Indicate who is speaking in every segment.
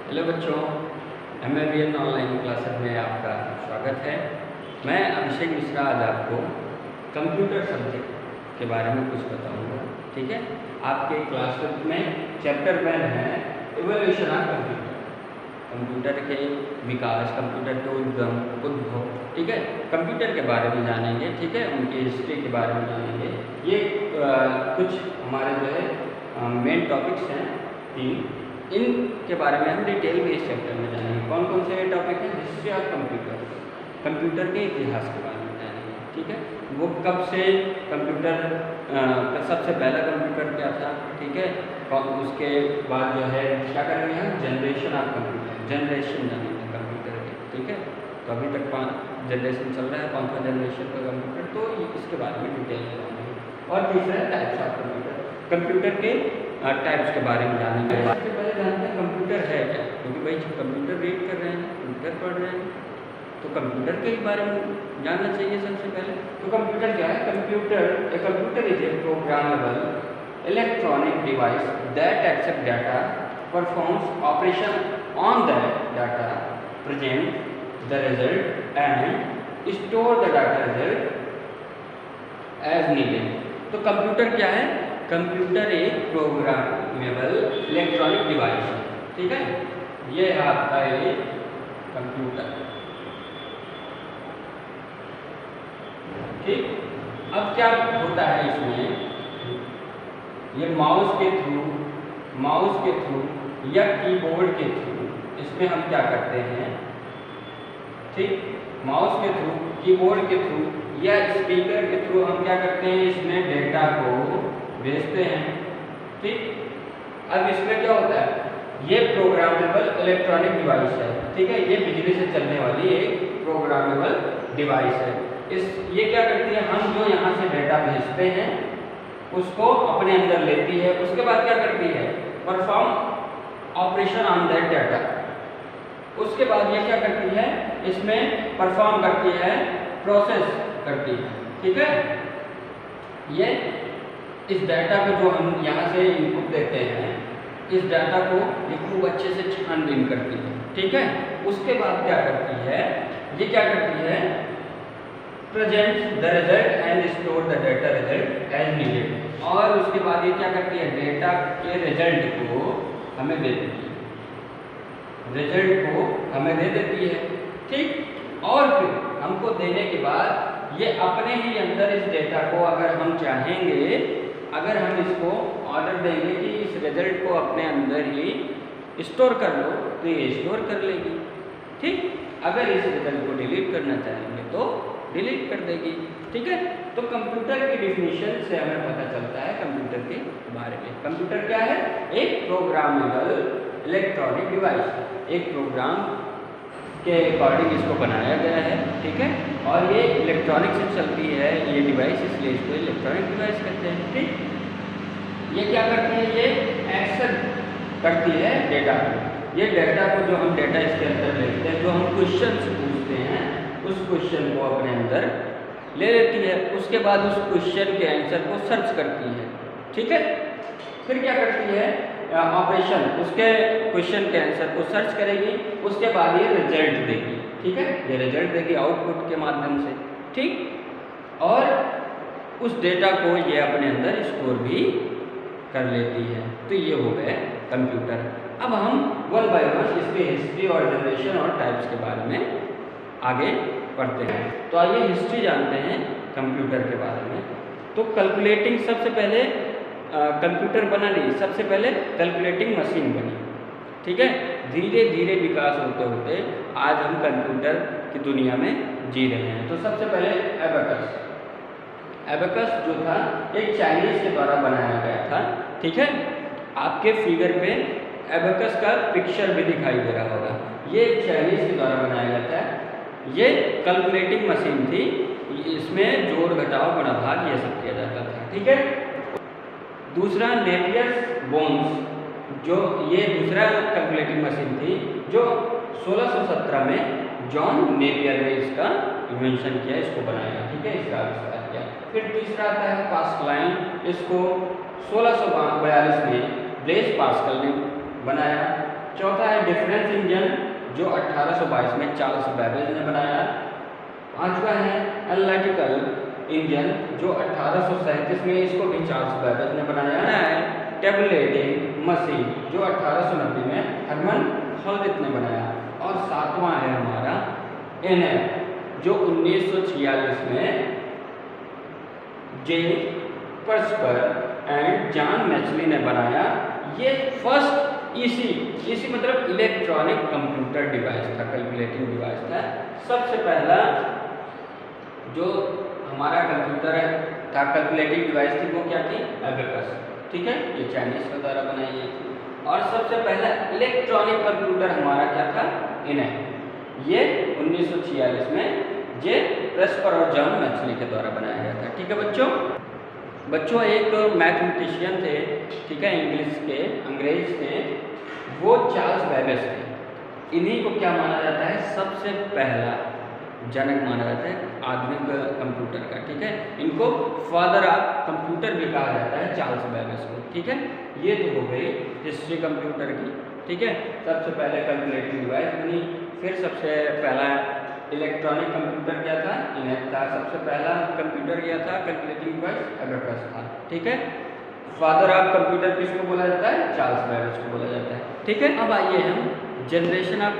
Speaker 1: Hello बच्चों, MAVN online classes में आपका स्वागत है। मैं अभिषेक मिश्रा आज आपको कंप्यूटर सब्जेक्ट के बारे में कुछ बताऊंगा। ठीक है, आपके क्लास में चैप्टर 1 है इवोल्यूशन ऑफ कंप्यूटर, कंप्यूटर के विकास, कंप्यूटर के उद्भव। ठीक है, कंप्यूटर के बारे में जानेंगे। ठीक है, उनकी हिस्ट्री के बारे में जानेंगे। ये कुछ हमारे जो है मेन टॉपिक्स हैं 3, इनके बारे में हम डिटेल में इस चैप्टर में जानेंगे। कौन कौन से टॉपिक हैं? हिस्ट्री ऑफ कंप्यूटर, कंप्यूटर के इतिहास के बारे में जानेंगे। ठीक है, वो कब से कंप्यूटर का सबसे पहला कंप्यूटर क्या था। ठीक है, उसके बाद जो है क्या करेंगे हम जनरेशन ऑफ कंप्यूटर, जनरेशन जानेंगे कंप्यूटर के। ठीक है, तो अभी तक 5 जनरेशन चल रहा है, 5वां जनरेशन का कंप्यूटर, तो इसके बारे में डिटेल में जानेंगे। और तीसरा है टाइप्स ऑफ कंप्यूटर, कंप्यूटर के टाइप्स के बारे में जानेंगे। सबसे पहले जानते हैं कंप्यूटर है क्या, क्योंकि भाई जब कंप्यूटर रीड कर रहे हैं, कंप्यूटर पढ़ रहे हैं, तो कंप्यूटर के बारे में जानना चाहिए सबसे पहले। तो कंप्यूटर क्या है? Computer is a programmable electronic device that accept data, performs operation on that data, present the result and store the data result as needed. तो कंप्यूटर क्या है? कंप्यूटर एक प्रोग्रामेबल इलेक्ट्रॉनिक डिवाइस है। ठीक है, ये है आपका ये कंप्यूटर। ठीक, अब क्या होता है इसमें, ये माउस के थ्रू या कीबोर्ड के थ्रू इसमें हम क्या करते हैं। ठीक, माउस के थ्रू, कीबोर्ड के थ्रू या स्पीकर के थ्रू हम क्या करते हैं, इसमें डेटा को भेजते हैं। ठीक, अब इसमें क्या होता है, ये प्रोग्रामेबल इलेक्ट्रॉनिक डिवाइस है। ठीक है, ये बिजली से चलने वाली एक प्रोग्रामेबल डिवाइस है। ये क्या करती है, हम जो यहाँ से डेटा भेजते हैं उसको अपने अंदर लेती है, उसके बाद क्या करती है, perform operation on that data. उसके बाद ये क्या करती है, इसमें परफॉर्म करती है, प्रोसेस करती है। ठीक है, ये इस डाटा को जो हम यहाँ से इनपुट देते हैं, इस डाटा को ये खूब अच्छे से छानबीन करती है। ठीक है, उसके बाद क्या करती है, ये क्या करती है, present the result and store the data result as needed. और उसके बाद ये क्या करती है, डेटा के रिजल्ट को हमें दे देती है, रिजल्ट को हमें दे देती है। ठीक, और फिर हमको देने के बाद ये अपने ही अंदर इस डेटा को अगर हम चाहेंगे, अगर हम इसको ऑर्डर देंगे कि इस रिजल्ट को अपने अंदर ही स्टोर कर लो, तो ये स्टोर कर लेगी। ठीक, अगर इस रिजल्ट को डिलीट करना चाहेंगे तो डिलीट कर देगी। ठीक है, तो कंप्यूटर की डिफिनीशन से हमें पता चलता है कंप्यूटर के बारे में। कंप्यूटर क्या है? एक प्रोग्रामेबल इलेक्ट्रॉनिक डिवाइस, एक प्रोग्राम के अकॉर्डिंग इसको बनाया गया है। ठीक है, और ये इलेक्ट्रॉनिक से चलती है ये डिवाइस, इसलिए इसको इलेक्ट्रॉनिक डिवाइस कहते हैं। ठीक, ये क्या करती है, ये एक्शन करती है डेटा को। ये डेटा को, जो हम डेटा इसके अंदर लेते हैं, जो हम क्वेश्चन पूछते हैं, उस क्वेश्चन को अपने अंदर ले लेती है। उसके बाद उस क्वेश्चन के आंसर को सर्च करती है। ठीक है, फिर क्या करती है, ऑपरेशन, उसके क्वेश्चन के आंसर को सर्च करेगी, उसके बाद ये रिजल्ट देगी। ठीक है, ये रिजल्ट देगी आउटपुट के माध्यम से। ठीक, और उस डेटा को ये अपने अंदर स्टोर भी कर लेती है। तो ये हो गए कंप्यूटर। अब हम 1 बाय 1 इसके हिस्ट्री और जनरेशन और टाइप्स के बारे में आगे पढ़ते हैं। तो आइए हिस्ट्री जानते हैं कंप्यूटर के बारे में। तो कैलकुलेटिंग, सबसे पहले कंप्यूटर बना नहीं, सबसे पहले कैलकुलेटिंग मशीन बनी। ठीक है, धीरे धीरे विकास होते होते आज हम कंप्यूटर की दुनिया में जी रहे हैं। तो सबसे पहले एबेकस जो था एक चाइनीज के द्वारा बनाया गया था। ठीक है, आपके फिगर पे एबेकस का पिक्चर भी दिखाई दे रहा होगा। ये एक चाइनीज के द्वारा बनाया गया था। ये कैलकुलेटिंग मशीन थी, इसमें जोड़ घटाव गुणा भाग ये सब किया जाता था। ठीक है, दूसरा नेपियर्स बोन्स, जो ये दूसरा कैलकुलेटिंग मशीन थी, जो 1617 में जॉन नेपियर ने इसका इन्वेंशन किया, इसको बनाया। ठीक है, इसका आविष्कार किया। फिर तीसरा आता है पास्कलाइन, इसको 1642 में ब्लेज पास्कल ने बनाया। चौथा है डिफरेंस इंजन जो 1822 में चार्ल्स बेबेज ने बनाया। पांचवा है एनालिटिकल इंजन जो 1837 में, इसको भी चार्ल्स बेबेज ने बनाया है। टेबुलेटिंग मशीन जो 1890 में हरमन होल्डिट ने बनाया। और सातवां है हमारा एनएफ जो 1946 में जे पर्सपर एंड जॉन मैचली ने बनाया। ये फर्स्ट ईसी मतलब इलेक्ट्रॉनिक कंप्यूटर डिवाइस था, कैलकुलेटिंग डिवाइस था। सबसे पहला जो हमारा कंप्यूटर था, कैलकुलेटिंग डिवाइस थी, वो क्या थी? एबेकस। ठीक है, ये चाइनीज के द्वारा बनाई गई थी। और सबसे पहला इलेक्ट्रॉनिक कंप्यूटर हमारा क्या था? इनएफ। ये 1946 में जे पर्सपर और जॉन मैचली के द्वारा बनाया गया था। ठीक है बच्चों एक मैथमेटिशियन थे, ठीक है, इंग्लिश के, अंग्रेज थे, वो चार्ल्स बेबेज थे। इन्हीं को क्या माना जाता है? सबसे पहला जनक माना जाता है आधुनिक कंप्यूटर का। ठीक है, इनको फादर ऑफ कंप्यूटर भी कहा जाता है, चार्ल्स बेबेज को। ठीक है, ये तो हो गई हिस्ट्री कंप्यूटर की। ठीक है, सबसे पहले कैलकुलेटिंग डिवाइस बनी, फिर सबसे पहला इलेक्ट्रॉनिक कंप्यूटर क्या था? इनएफ था। सबसे पहला कंप्यूटर क्या था? कैलकुलेटिंग डिवाइस एबेकस था। ठीक है, फादर ऑफ कंप्यूटर किसको बोला जाता है? चार्ल्स बेबेज को बोला जाता है। ठीक है, अब आइए हम जनरेशन ऑफ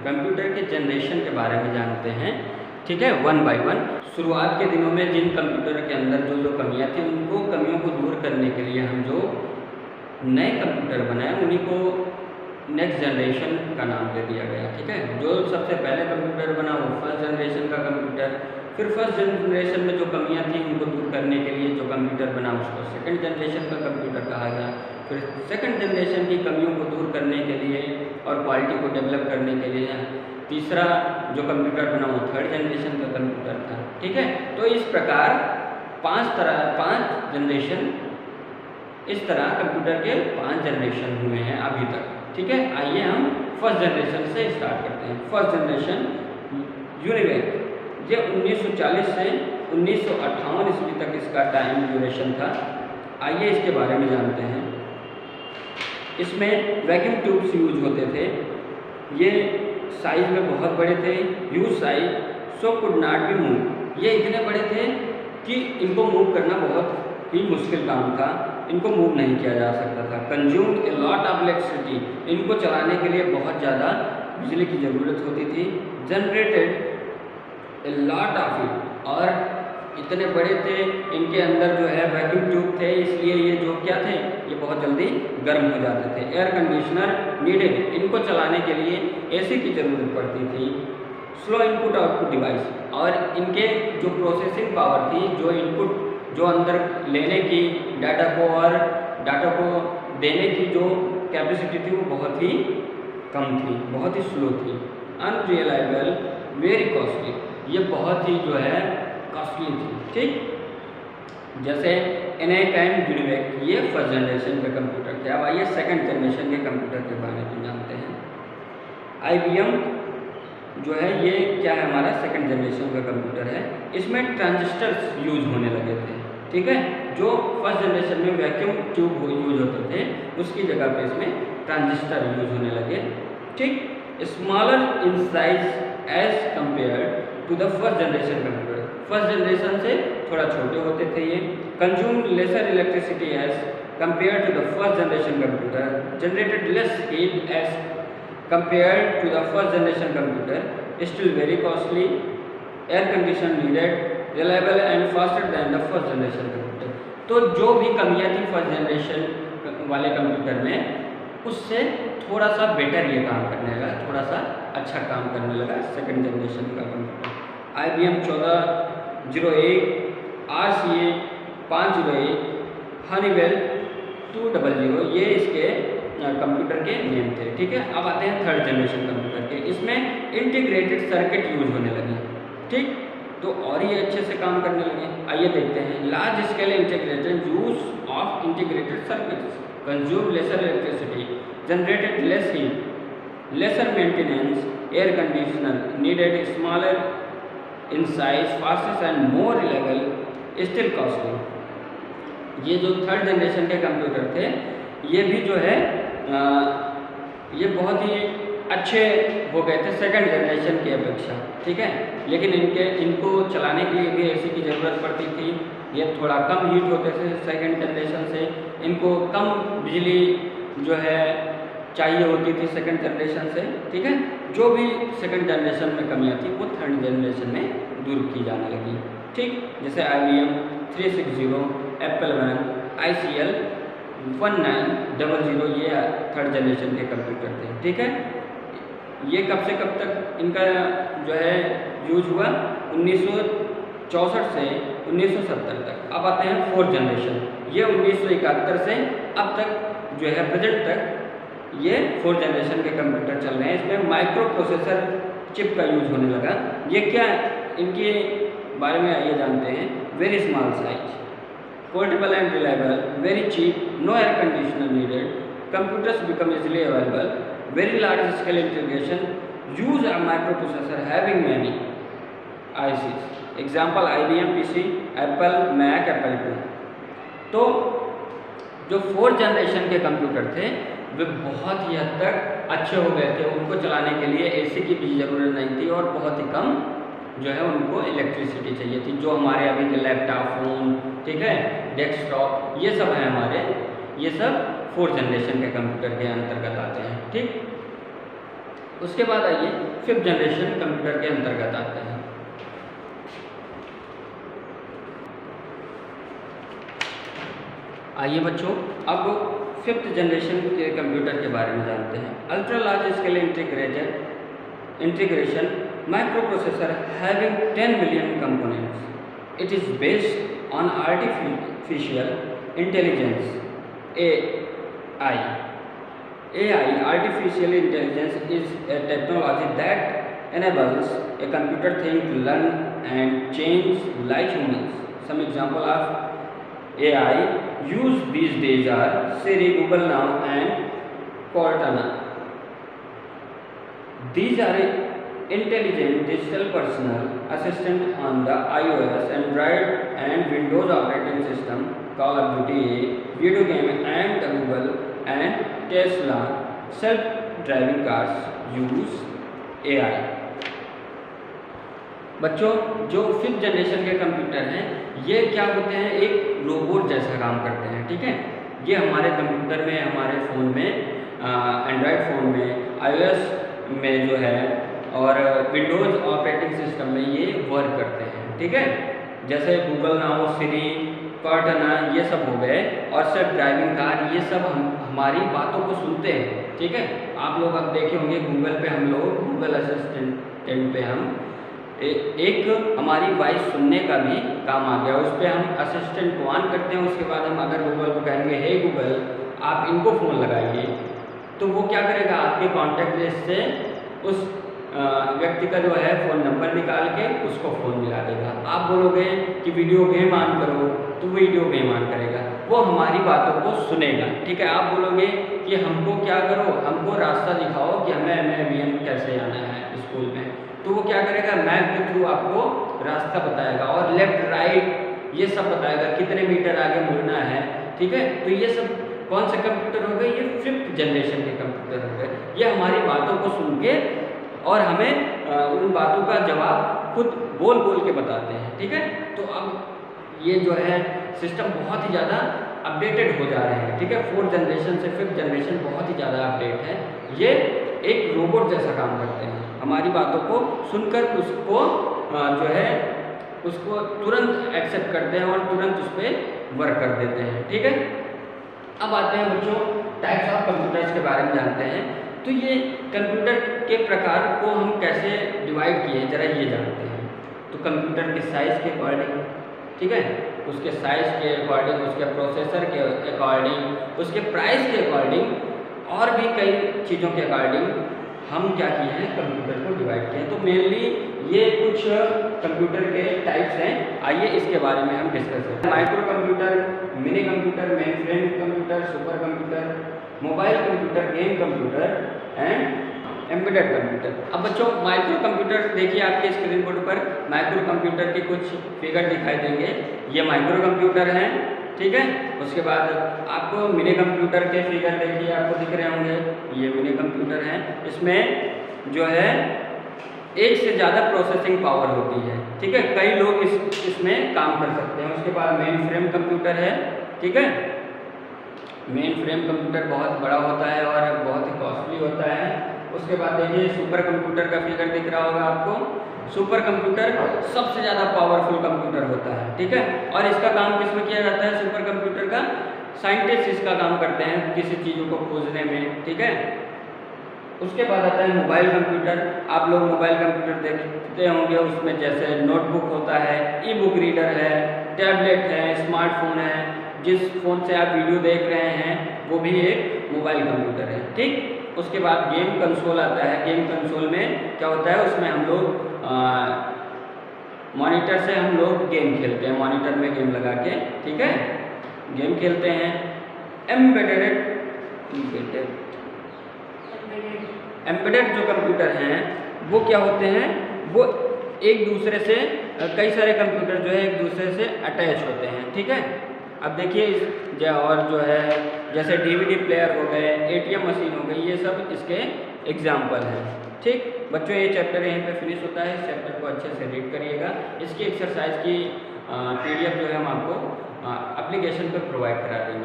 Speaker 1: कंप्यूटर के जनरेशन के बारे में जानते हैं। ठीक है, वन बाय वन। शुरुआत के दिनों में जिन कंप्यूटर के अंदर जो कमियां थी, उनको कमियों को दूर करने के लिए हम जो नए कंप्यूटर बनाए, उन्हीं को नेक्स्ट जनरेशन का नाम दे दिया गया। ठीक है, जो सबसे पहले कंप्यूटर बना वो फर्स्ट जनरेशन का कंप्यूटर। फिर फर्स्ट जनरेशन में जो कमियां थी उनको दूर करने के लिए जो कंप्यूटर बना उसको सेकंड जनरेशन का कंप्यूटर कहा गया। फिर सेकंड जनरेशन की कमियों को दूर करने के लिए और क्वालिटी को डेवलप करने के लिए तीसरा जो कंप्यूटर बना वो थर्ड जनरेशन का कंप्यूटर था। ठीक है, तो इस प्रकार पांच जनरेशन, इस तरह कंप्यूटर के 5 जनरेशन हुए हैं अभी तक। ठीक है, आइए हम फर्स्ट जनरेशन से स्टार्ट करते हैं। फर्स्ट जनरेशन यूनिवेक, ये 1940 से 1958 ईस्वी तक इसका टाइम ड्यूरेशन था। आइए इसके बारे में जानते हैं। इसमें वैक्यूम ट्यूब्स यूज होते थे। ये साइज में बहुत बड़े थे, huge size, so could not be move. ये इतने बड़े थे कि इनको मूव करना बहुत ही मुश्किल काम था, इनको मूव नहीं किया जा सकता था। Consumed a lot of electricity, इनको चलाने के लिए बहुत ज़्यादा बिजली की ज़रूरत होती थी। Generated a lot of heat, और इतने बड़े थे, इनके अंदर जो है वैक्यूम ट्यूब थे, इसलिए ये जो क्या थे, ये बहुत जल्दी गर्म हो जाते थे। एयर कंडीशनर नीडेड, इनको चलाने के लिए एसी की ज़रूरत पड़ती थी। स्लो इनपुट आउटपुट डिवाइस, और इनके जो प्रोसेसिंग पावर थी, जो इनपुट जो अंदर लेने की डाटा को और डाटा को देने की जो कैपेसिटी थी वो बहुत ही कम थी, बहुत ही स्लो थी। अनरिलायबल, वेरी कॉस्टली, ये बहुत ही जो है कॉस्टली थी। ठीक, जैसे एनएक एंड यूनिवेक, ये फर्स्ट जनरेशन के कंप्यूटर थे। अब आइए सेकंड जनरेशन के कंप्यूटर के बारे में जानते हैं। IBM जो है ये क्या है, हमारा सेकंड जनरेशन का कंप्यूटर है। इसमें ट्रांजिस्टर्स यूज होने लगे थे। ठीक है, जो फर्स्ट जनरेशन में वैक्यूम ट्यूब यूज होते थे, उसकी जगह पे इसमें ट्रांजिस्टर यूज होने लगे। ठीक, smaller in size as compare to the first generation computer, first generation से थोड़ा छोटे होते थे ये। Consume lesser electricity as compare to the first generation computer, generated less heat as compared to the first generation computer, still very costly, air condition needed, reliable and faster than the first generation computer। तो जो भी कमियां थी first generation वाले computer में, उससे थोड़ा सा बेटर ये काम करने लगा, थोड़ा सा अच्छा काम करने लगा सेकंड जनरेशन का कंप्यूटर। IBM 1401, RCA 501, हनीवेल 200, ये इसके कंप्यूटर के नेम थे। ठीक है, अब आते हैं थर्ड जनरेशन कंप्यूटर के। इसमें इंटीग्रेटेड सर्किट यूज होने लगे। ठीक, तो और ये अच्छे से काम करने लगे। आइए देखते हैं। Large scale integrated use of integrated circuits, consume lesser electricity, generated less heat, lesser maintenance, air conditioner needed, smaller in size, fastest and more reliable, still costly. ये जो थर्ड जनरेशन के कंप्यूटर थे, ये भी जो है ये बहुत ही अच्छे हो गए थे सेकंड जनरेशन की अपेक्षा, ठीक है। लेकिन इनको चलाने के लिए भी एसी की ज़रूरत पड़ती थी। ये थोड़ा कम हीट होते थे सेकंड जनरेशन से, इनको कम बिजली जो है चाहिए होती थी सेकंड जनरेशन से, ठीक है। जो भी सेकंड जनरेशन में कमियां थी वो थर्ड जनरेशन में दूर की जाने लगी, ठीक। जैसे IBM 360, एप्पल वन, ICL 1900 ये थर्ड जनरेशन के कंप्यूटर थे, ठीक है। ये कब से कब तक इनका जो है यूज हुआ, 1964 से 1970 तक। अब आते हैं फोर्थ जनरेशन, ये 1971 से अब तक जो है प्रेजेंट तक ये फोर्थ जनरेशन के कंप्यूटर चल रहे हैं। इसमें माइक्रो प्रोसेसर चिप का यूज होने लगा। ये क्या, इनके बारे में आइए जानते हैं। Very small size, portable and reliable, very cheap, no air conditioner needed, computers become easily available, very large scale integration, use a microprocessor having many ICs, example IBM PC, Apple Mac, Apple II। तो जो fourth generation के computer थे वे बहुत ही हद तक अच्छे हो गए थे। उनको चलाने के लिए एसी की भी ज़रूरत नहीं थी और बहुत ही कम जो है उनको इलेक्ट्रिसिटी चाहिए थी। जो हमारे अभी के लैपटॉप, फोन, ठीक है, डेस्कटॉप, ये सब है हमारे, ये सब फोर्थ जनरेशन के कंप्यूटर के अंतर्गत आते हैं, ठीक। उसके बाद आइए फिफ्थ जनरेशन कंप्यूटर के अंतर्गत आते हैं। आइए बच्चों, अब फिफ्थ जनरेशन के कंप्यूटर के बारे में जानते हैं। Ultra large scale integration micro processor having 10 million components. It is based on artificial intelligence AI, artificial intelligence, is a technology that enables a computer think, learn and change like humans. Some example of AI used these days are Siri, Google Now and Cortana. These are intelligent digital personal assistant on the iOS, Android and Windows operating system, Call of Duty, video game and the Google and Tesla self-driving cars use AI। बच्चों, जो fifth generation के computer हैं ये क्या होते हैं, एक robot जैसा काम करते हैं, ठीक है। ये हमारे कंप्यूटर में, हमारे फ़ोन में, एंड्रॉयड फ़ोन में, iOS में जो है और विंडोज़ ऑपरेटिंग सिस्टम में ये वर्क करते हैं, ठीक है। जैसे गूगल नाउ, सिरी, कॉर्टना, ये सब हो गए, और सेल्फ ड्राइविंग कार, ये सब हमारी बातों को सुनते हैं, ठीक है। आप लोग अब देखे होंगे गूगल पे, हम लोग गूगल असिस्टेंट पे हम एक हमारी वॉइस सुनने का भी काम आ गया। उस पर हम असिस्टेंट को ऑन करते हैं, उसके बाद हम अगर गूगल को कहेंगे हे गूगल आप इनको फ़ोन लगाइए, तो वो क्या करेगा, आपके कॉन्टैक्ट लिस्ट से उस व्यक्ति का जो है फ़ोन नंबर निकाल के उसको फ़ोन मिला देगा। आप बोलोगे कि वीडियो गेम ऑन करो, तो वीडियो गेम ऑन करेगा, वो हमारी बातों को सुनेगा, ठीक है। आप बोलोगे कि हमको क्या करो, हमको रास्ता दिखाओ कि हमें MAVN कैसे आना है स्कूल में, तो वो क्या करेगा, मैप के थ्रू आपको रास्ता बताएगा और लेफ्ट राइट ये सब बताएगा, कितने मीटर आगे मुड़ना है, ठीक है। तो ये सब कौन से कंप्यूटर हो गए, ये फिफ्थ जनरेशन के कंप्यूटर हो गए। ये हमारी बातों को सुन के और हमें उन बातों का जवाब खुद बोल बोल के बताते हैं, ठीक है। तो अब ये जो है सिस्टम बहुत ही ज़्यादा अपडेटेड हो जा रहे हैं, ठीक है। फोर्थ जनरेशन से फिफ्थ जनरेशन बहुत ही ज़्यादा अपडेट है। ये एक रोबोट जैसा काम करते हैं, हमारी बातों को सुनकर उसको जो है उसको तुरंत एक्सेप्ट करते हैं और तुरंत उस पर वर्क कर देते हैं, ठीक है। अब आते हैं बच्चों टाइप्स ऑफ कंप्यूटर्स के बारे में जानते हैं। तो ये कंप्यूटर के प्रकार को हम कैसे डिवाइड किए हैं, जरा ये जानते हैं। तो कंप्यूटर के साइज़ के अकॉर्डिंग, ठीक है, उसके साइज़ के अकॉर्डिंग, उसके प्रोसेसर के अकॉर्डिंग, उसके प्राइस के अकॉर्डिंग और भी कई चीज़ों के अकॉर्डिंग हम क्या किए हैं, कंप्यूटर को डिवाइड किए हैं। तो मेनली ये कुछ कंप्यूटर के टाइप्स हैं, आइए इसके बारे में हम डिस्कस करते हैं। Micro computer, mini computer, main frame computer, super computer, mobile computer, game computer and embedded computer. अब बच्चों माइक्रो कंप्यूटर देखिए, आपके स्क्रीन बोर्ड पर माइक्रो कंप्यूटर के कुछ फिगर दिखाई देंगे। ये माइक्रो कंप्यूटर हैं, ठीक है। उसके बाद आपको मिनी कंप्यूटर के फिगर देखिए आपको दिख रहे होंगे, ये मिनी कंप्यूटर हैं। इसमें जो है एक से ज़्यादा प्रोसेसिंग पावर होती है, ठीक है। कई लोग इसमें काम कर सकते हैं। उसके बाद मेन फ्रेम कंप्यूटर है, ठीक है। मेन फ्रेम कंप्यूटर बहुत बड़ा होता है और बहुत ही कॉस्टली होता है। उसके बाद देखिए सुपर कंप्यूटर का फिगर दिख रहा होगा आपको। सुपर कंप्यूटर सबसे ज़्यादा पावरफुल कंप्यूटर होता है, ठीक है। और इसका काम किस में किया जाता है? सुपर कंप्यूटर का साइंटिस्ट इसका काम करते हैं किसी चीज़ों को खोजने में, ठीक है। उसके बाद आता है मोबाइल कंप्यूटर। आप लोग मोबाइल कंप्यूटर देखते होंगे, उसमें जैसे नोटबुक होता है, ई बुक रीडर है, टैबलेट है, स्मार्टफोन है। जिस फ़ोन से आप वीडियो देख रहे हैं वो भी एक मोबाइल कंप्यूटर है, ठीक। उसके बाद गेम कंसोल आता है। गेम कंसोल में क्या होता है? उसमें हम लोग मॉनिटर से हम लोग गेम खेलते हैं, मॉनिटर में गेम लगा के, ठीक है, गेम खेलते हैं। एम्बेडेड जो कंप्यूटर हैं वो क्या होते हैं? वो एक दूसरे से कई सारे कंप्यूटर जो है एक दूसरे से अटैच होते हैं, ठीक है। अब देखिए और जो है जैसे डीवीडी प्लेयर हो गए, एटीएम मशीन हो गई, ये सब इसके एग्जाम्पल हैं, ठीक। बच्चों ये चैप्टर यहीं पे फिनिश होता है। इस चैप्टर को अच्छे से रीड करिएगा। इसकी एक्सरसाइज की पीडीएफ जो है हम आपको एप्लीकेशन पर प्रोवाइड करा देंगे।